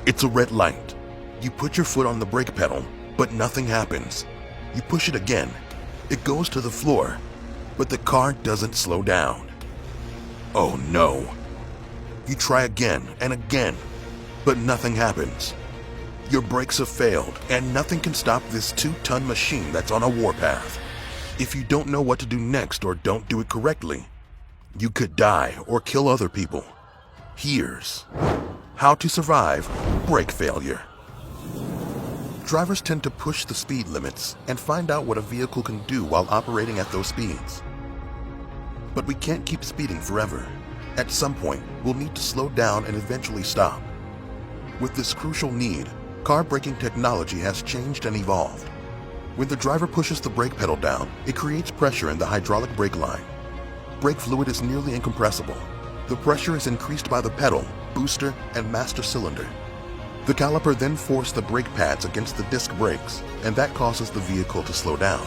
It's a red light. You put your foot on the brake pedal, but nothing happens. You push it again. It goes to the floor, but the car doesn't slow down. Oh no. You try again and again, but nothing happens. Your brakes have failed, and nothing can stop this 2-ton machine that's on a warpath. If you don't know what to do next or don't do it correctly, you could die or kill other people. Here's how to survive brake failure. Drivers tend to push the speed limits and find out what a vehicle can do while operating at those speeds. But we can't keep speeding forever. At some point, we'll need to slow down and eventually stop. With this crucial need, car braking technology has changed and evolved. When the driver pushes the brake pedal down, it creates pressure in the hydraulic brake line. Brake fluid is nearly incompressible. The pressure is increased by the pedal, booster, and master cylinder. The caliper then forces the brake pads against the disc brakes, and that causes the vehicle to slow down.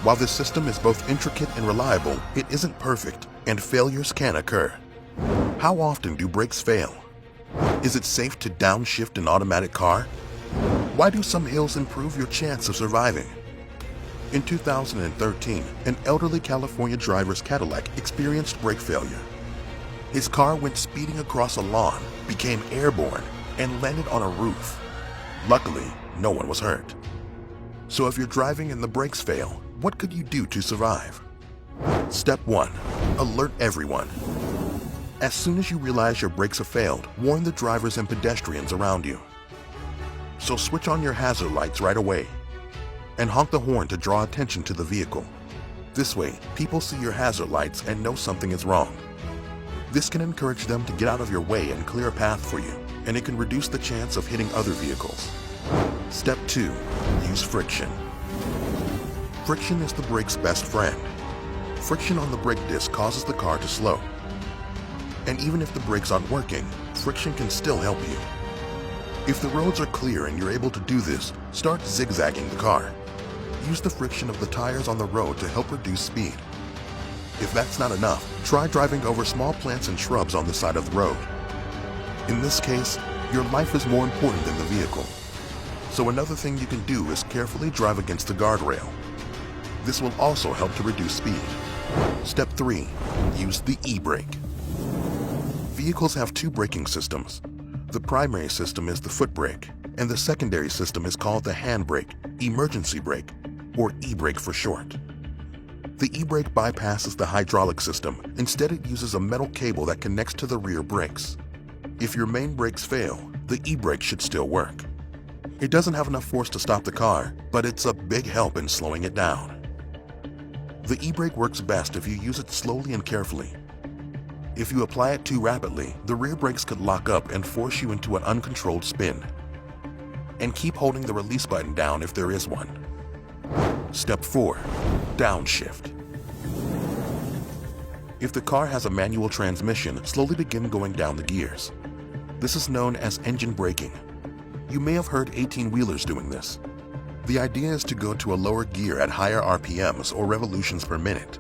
While this system is both intricate and reliable, it isn't perfect, and failures can occur. How often do brakes fail? Is it safe to downshift an automatic car? Why do some hills improve your chance of surviving? In 2013, an elderly California driver's Cadillac experienced brake failure. His car went speeding across a lawn, became airborne, and landed on a roof. Luckily, no one was hurt. So if you're driving and the brakes fail, what could you do to survive? Step 1. Alert everyone. As soon as you realize your brakes have failed, warn the drivers and pedestrians around you. So switch on your hazard lights right away and honk the horn to draw attention to the vehicle. This way, people see your hazard lights and know something is wrong. This can encourage them to get out of your way and clear a path for you, and it can reduce the chance of hitting other vehicles. Step 2. Use friction. Friction is the brake's best friend. Friction on the brake disc causes the car to slow. And even if the brakes aren't working, friction can still help you. If the roads are clear and you're able to do this, start zigzagging the car. Use the friction of the tires on the road to help reduce speed. If that's not enough, try driving over small plants and shrubs on the side of the road. In this case, your life is more important than the vehicle. So another thing you can do is carefully drive against the guardrail. This will also help to reduce speed. Step 3. Use the e-brake. Vehicles have 2 braking systems. The primary system is the foot brake, and the secondary system is called the handbrake, emergency brake, or e-brake for short. The e-brake bypasses the hydraulic system. Instead, it uses a metal cable that connects to the rear brakes. If your main brakes fail, the e-brake should still work. It doesn't have enough force to stop the car, but it's a big help in slowing it down. The e-brake works best if you use it slowly and carefully. If you apply it too rapidly, the rear brakes could lock up and force you into an uncontrolled spin. And keep holding the release button down if there is one. Step 4. Downshift. If the car has a manual transmission, slowly begin going down the gears. This is known as engine braking. You may have heard 18-wheelers doing this. The idea is to go to a lower gear at higher RPMs or revolutions per minute.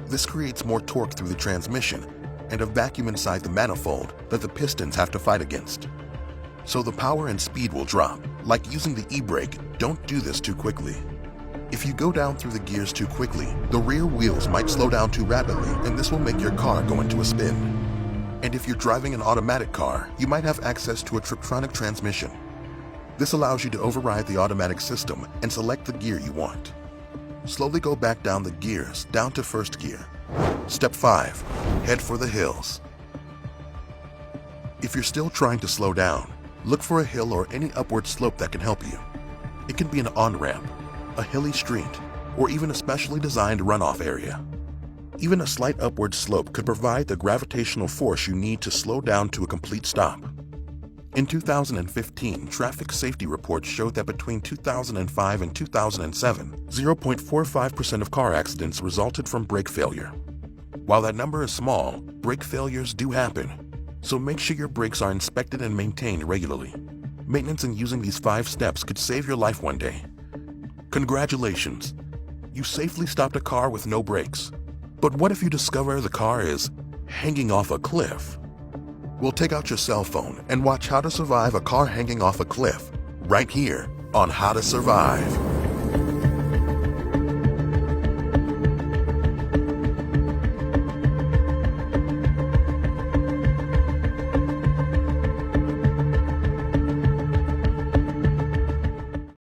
This creates more torque through the transmission and a vacuum inside the manifold that the pistons have to fight against. So the power and speed will drop. Like using the e-brake, don't do this too quickly. If you go down through the gears too quickly, the rear wheels might slow down too rapidly, and this will make your car go into a spin. And if you're driving an automatic car, you might have access to a Triptronic transmission. This allows you to override the automatic system and select the gear you want. Slowly go back down the gears, down to first gear. Step 5. Head for the hills. If you're still trying to slow down, look for a hill or any upward slope that can help you. It can be an on-ramp, a hilly street, or even a specially designed runoff area. Even a slight upward slope could provide the gravitational force you need to slow down to a complete stop. In 2015, traffic safety reports showed that between 2005 and 2007, 0.45% of car accidents resulted from brake failure. While that number is small, brake failures do happen, so make sure your brakes are inspected and maintained regularly. Maintenance and using these 5 steps could save your life one day. Congratulations! You safely stopped a car with no brakes. But what if you discover the car is hanging off a cliff? We'll take out your cell phone and watch how to survive a car hanging off a cliff right here on How to Survive.